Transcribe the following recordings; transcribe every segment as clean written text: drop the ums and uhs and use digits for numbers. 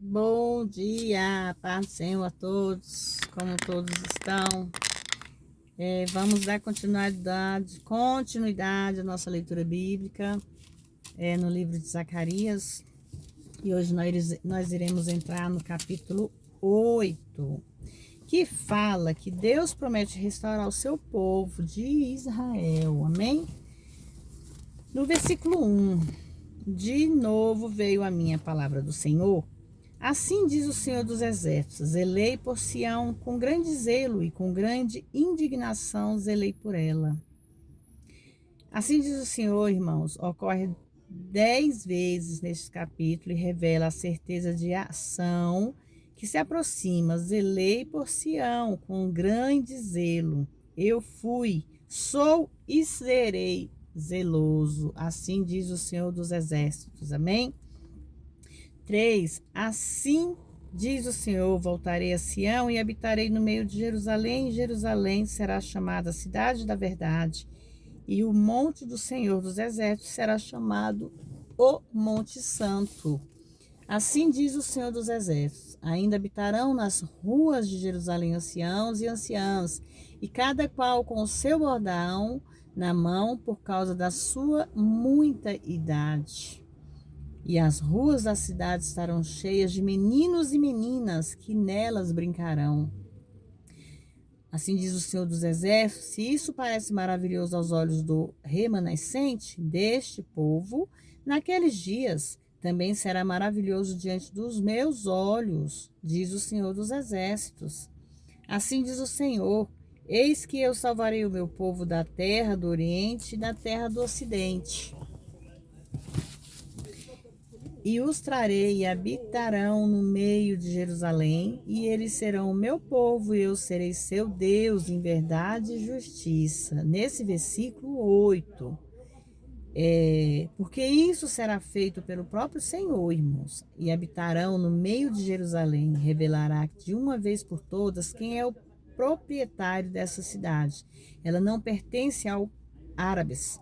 Bom dia, paz do Senhor a todos, como todos estão. Vamos dar continuidade à nossa leitura bíblica no livro de Zacarias. E hoje nós iremos entrar no capítulo 8, que fala que Deus promete restaurar o seu povo de Israel, amém? No versículo 1, de novo veio a minha palavra do Senhor. Assim diz o Senhor dos Exércitos: zelei por Sião com grande zelo e com grande indignação zelei por ela. Assim diz o Senhor, irmãos, ocorre 10 vezes neste capítulo e revela a certeza de ação que se aproxima. Zelei por Sião com grande zelo. Eu fui, sou e serei zeloso. Assim diz o Senhor dos Exércitos. Amém? 3. Assim diz o Senhor: voltarei a Sião e habitarei no meio de Jerusalém, e Jerusalém será chamada Cidade da Verdade, e o monte do Senhor dos Exércitos será chamado o Monte Santo. Assim diz o Senhor dos Exércitos: ainda habitarão nas ruas de Jerusalém anciãos e anciãs, e cada qual com o seu bordão na mão por causa da sua muita idade. E as ruas da cidade estarão cheias de meninos e meninas que nelas brincarão. Assim diz o Senhor dos Exércitos: se isso parece maravilhoso aos olhos do remanescente deste povo, naqueles dias também será maravilhoso diante dos meus olhos, diz o Senhor dos Exércitos. Assim diz o Senhor: eis que eu salvarei o meu povo da terra do Oriente e da terra do Ocidente. E os trarei e habitarão no meio de Jerusalém, e eles serão o meu povo, e eu serei seu Deus em verdade e justiça. Nesse versículo 8. Porque isso será feito pelo próprio Senhor, irmãos, e habitarão no meio de Jerusalém, revelará de uma vez por todas quem é o proprietário dessa cidade. Ela não pertence aos árabes,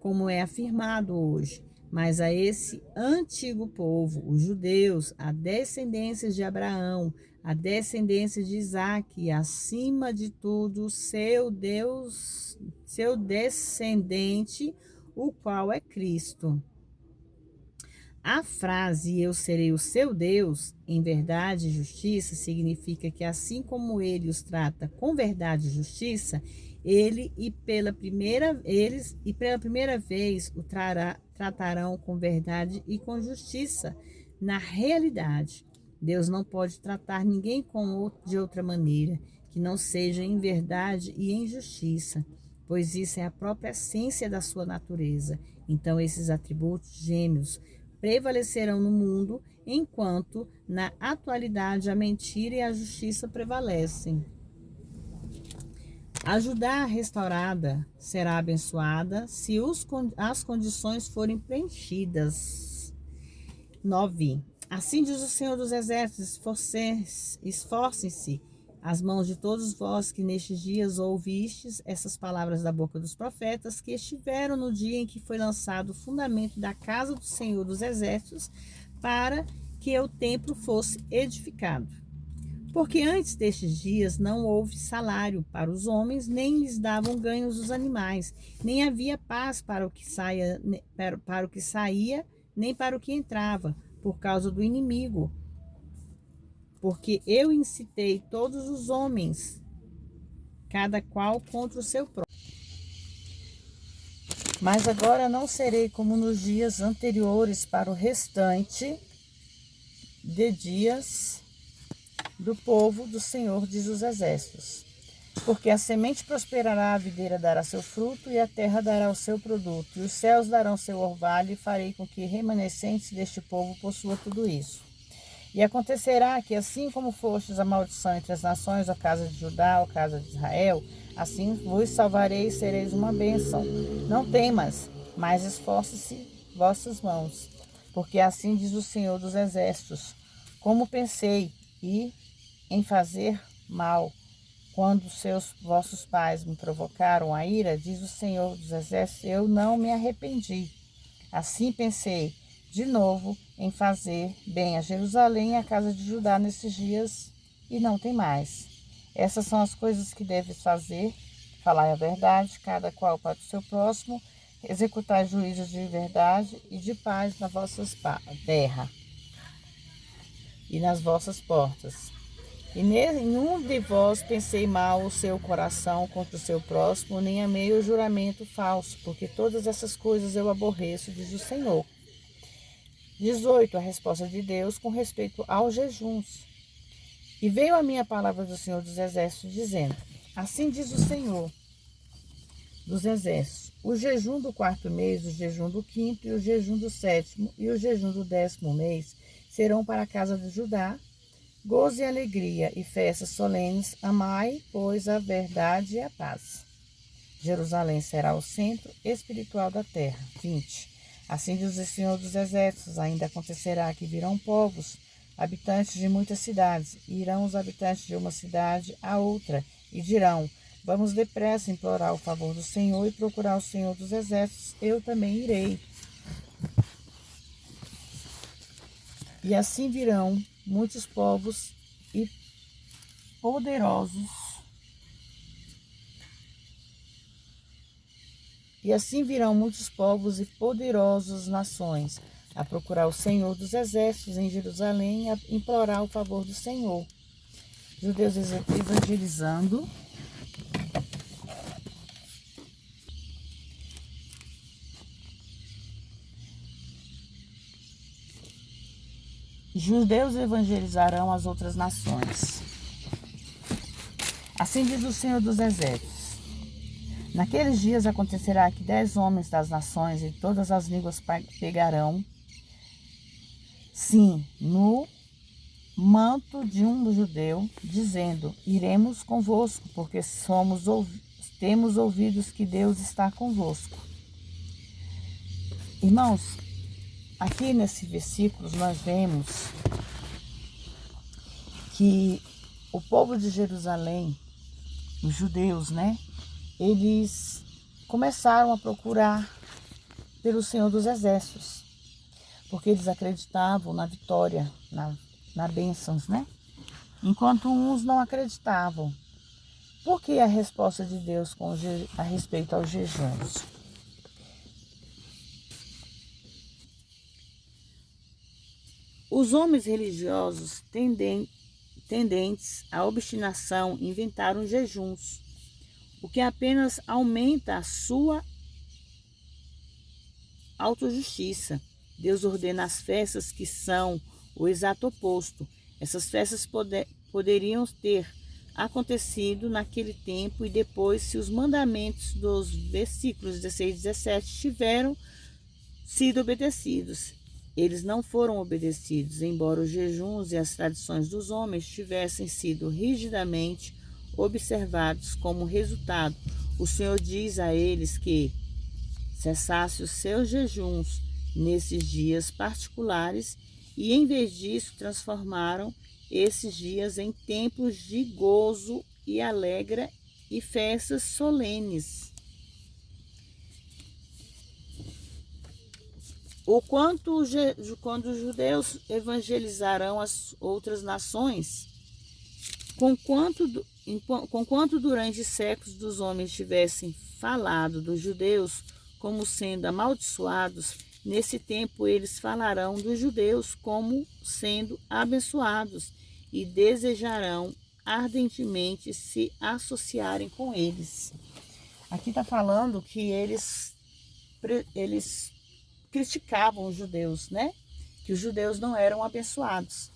como é afirmado hoje, mas a esse antigo povo, os judeus, a descendência de Abraão, a descendência de Isaque, e acima de tudo, seu Deus, seu descendente, o qual é Cristo. A frase "eu serei o seu Deus" em verdade e justiça significa que assim como ele os trata com verdade e justiça, eles pela primeira vez o tratarão com verdade e com justiça. Na realidade, Deus não pode tratar ninguém de outra maneira que não seja em verdade e em justiça, pois isso é a própria essência da sua natureza. Então, esses atributos gêmeos prevalecerão no mundo, enquanto na atualidade a mentira e a justiça prevalecem. A Judá restaurada será abençoada se as condições forem preenchidas. 9. Assim diz o Senhor dos Exércitos: esforcem-se as mãos de todos vós que nestes dias ouvistes essas palavras da boca dos profetas, que estiveram no dia em que foi lançado o fundamento da casa do Senhor dos Exércitos, para que o templo fosse edificado. Porque antes destes dias não houve salário para os homens, nem lhes davam ganhos os animais, nem havia paz para o que saía, nem para o que entrava, por causa do inimigo. Porque eu incitei todos os homens, cada qual contra o seu próprio. Mas agora não serei como nos dias anteriores para o restante de dias do povo do Senhor, diz os Exércitos. Porque a semente prosperará, a videira dará seu fruto, e a terra dará o seu produto, e os céus darão seu orvalho, e farei com que remanescentes deste povo possua tudo isso. E acontecerá que, assim como fostes a maldição entre as nações, a casa de Judá, a casa de Israel, assim vos salvarei e sereis uma bênção. Não temas, mas esforce-se vossas mãos, porque assim diz o Senhor dos Exércitos: como pensei em fazer mal, quando vossos pais me provocaram a ira, diz o Senhor dos Exércitos, eu não me arrependi. Assim pensei, de novo em fazer bem a Jerusalém e a casa de Judá nesses dias, e não tem mais. Essas são as coisas que deves fazer: falar a verdade, cada qual para o seu próximo, executar juízos de verdade e de paz na vossa terra e nas vossas portas. E nenhum de vós pensei mal o seu coração contra o seu próximo, nem amei o juramento falso, porque todas essas coisas eu aborreço, diz o Senhor. 18. A resposta de Deus com respeito aos jejuns. E veio a minha palavra do Senhor dos Exércitos, dizendo: assim diz o Senhor dos Exércitos: o jejum do 4º mês, o jejum do 5º e o jejum do 7º e o jejum do 10º mês serão para a casa de Judá gozo e alegria e festas solenes. Amai, pois, a verdade e a paz. Jerusalém será o centro espiritual da terra. 20. Assim diz o Senhor dos Exércitos: ainda acontecerá que virão povos, habitantes de muitas cidades, e irão os habitantes de uma cidade a outra, e dirão: vamos depressa implorar o favor do Senhor e procurar o Senhor dos Exércitos, eu também irei. E assim virão muitos povos e poderosos. E assim virão muitos povos e poderosas nações a procurar o Senhor dos Exércitos em Jerusalém e a implorar o favor do Senhor. Judeus evangelizando. Judeus evangelizarão as outras nações. Assim diz o Senhor dos Exércitos: naqueles dias acontecerá que 10 homens das nações e todas as línguas pegarão, sim, no manto de um judeu, dizendo: iremos convosco, porque temos ouvidos que Deus está convosco. Irmãos, aqui nesse versículo nós vemos que o povo de Jerusalém, os judeus, eles começaram a procurar pelo Senhor dos Exércitos, porque eles acreditavam na vitória, na bênçãos, enquanto uns não acreditavam. Por que a resposta de Deus a respeito aos jejuns? Os homens religiosos tendentes à obstinação inventaram jejuns, o que apenas aumenta a sua autojustiça. Deus ordena as festas que são o exato oposto. Essas festas poderiam ter acontecido naquele tempo e depois, se os mandamentos dos versículos 16 e 17 tiveram sido obedecidos. Eles não foram obedecidos, embora os jejuns e as tradições dos homens tivessem sido rigidamente observados. Como resultado, o Senhor diz a eles que cessasse os seus jejuns nesses dias particulares e, em vez disso, transformaram esses dias em tempos de gozo e alegria e festas solenes. Quando os judeus evangelizarão as outras nações, conquanto durante séculos dos homens tivessem falado dos judeus como sendo amaldiçoados, nesse tempo eles falarão dos judeus como sendo abençoados e desejarão ardentemente se associarem com eles. Aqui está falando que eles criticavam os judeus, que os judeus não eram abençoados.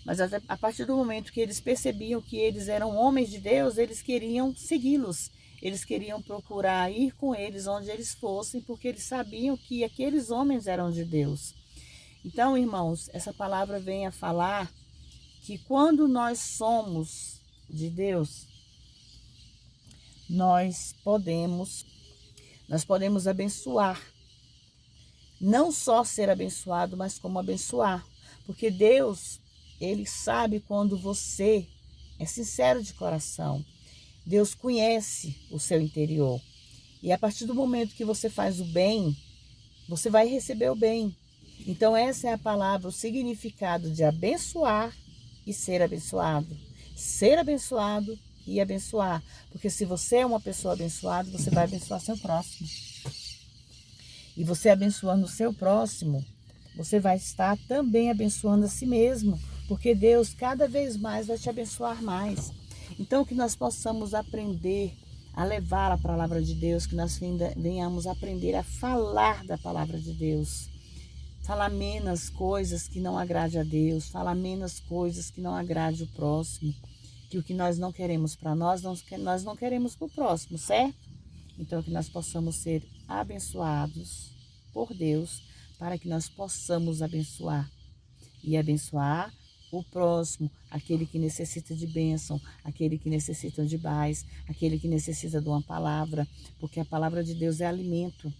Mas a partir do momento que eles percebiam que eles eram homens de Deus, eles queriam segui-los. Eles queriam procurar ir com eles onde eles fossem, porque eles sabiam que aqueles homens eram de Deus. Então, irmãos, essa palavra vem a falar que quando nós somos de Deus, nós podemos abençoar. Não só ser abençoado, mas como abençoar. Porque Deus, Ele sabe quando você é sincero de coração. Deus conhece o seu interior. E a partir do momento que você faz o bem, você vai receber o bem. Então essa é a palavra, o significado de abençoar e ser abençoado. Ser abençoado e abençoar. Porque se você é uma pessoa abençoada, você vai abençoar seu próximo. E você abençoando o seu próximo, você vai estar também abençoando a si mesmo. Porque Deus cada vez mais vai te abençoar mais. Então que nós possamos aprender a levar a palavra de Deus, que nós venhamos aprender a falar da palavra de Deus. Falar menos coisas que não agrade a Deus, falar menos coisas que não agrade o próximo, que o que nós não queremos para nós não queremos para o próximo, certo? Então que nós possamos ser abençoados por Deus, para que nós possamos abençoar e abençoar o próximo, aquele que necessita de bênção, aquele que necessita de paz, aquele que necessita de uma palavra, porque a palavra de Deus é alimento.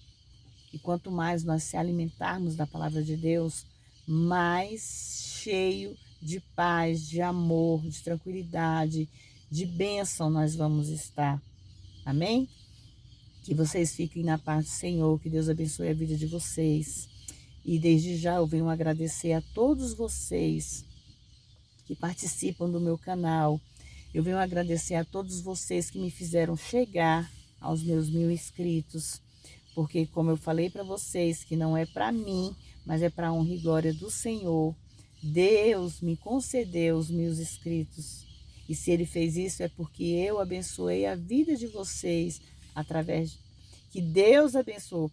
E quanto mais nós se alimentarmos da palavra de Deus, mais cheio de paz, de amor, de tranquilidade, de bênção nós vamos estar. Amém? Que vocês fiquem na paz do Senhor, que Deus abençoe a vida de vocês. E desde já eu venho agradecer a todos vocês que participam do meu canal. Eu venho agradecer a todos vocês que me fizeram chegar aos meus 1000 inscritos. Porque, como eu falei para vocês, que não é para mim, mas é para a honra e glória do Senhor. Deus me concedeu os 1000 inscritos. E se Ele fez isso é porque eu abençoei a vida de vocês através... Que Deus abençoe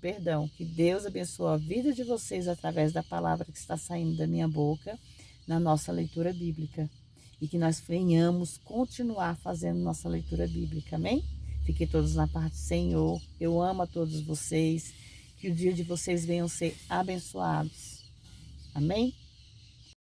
a vida de vocês através da palavra que está saindo da minha boca na nossa leitura bíblica. E que nós venhamos continuar fazendo nossa leitura bíblica, amém? Fiquem todos na paz do Senhor. Eu amo a todos vocês. Que o dia de vocês venham ser abençoados. Amém?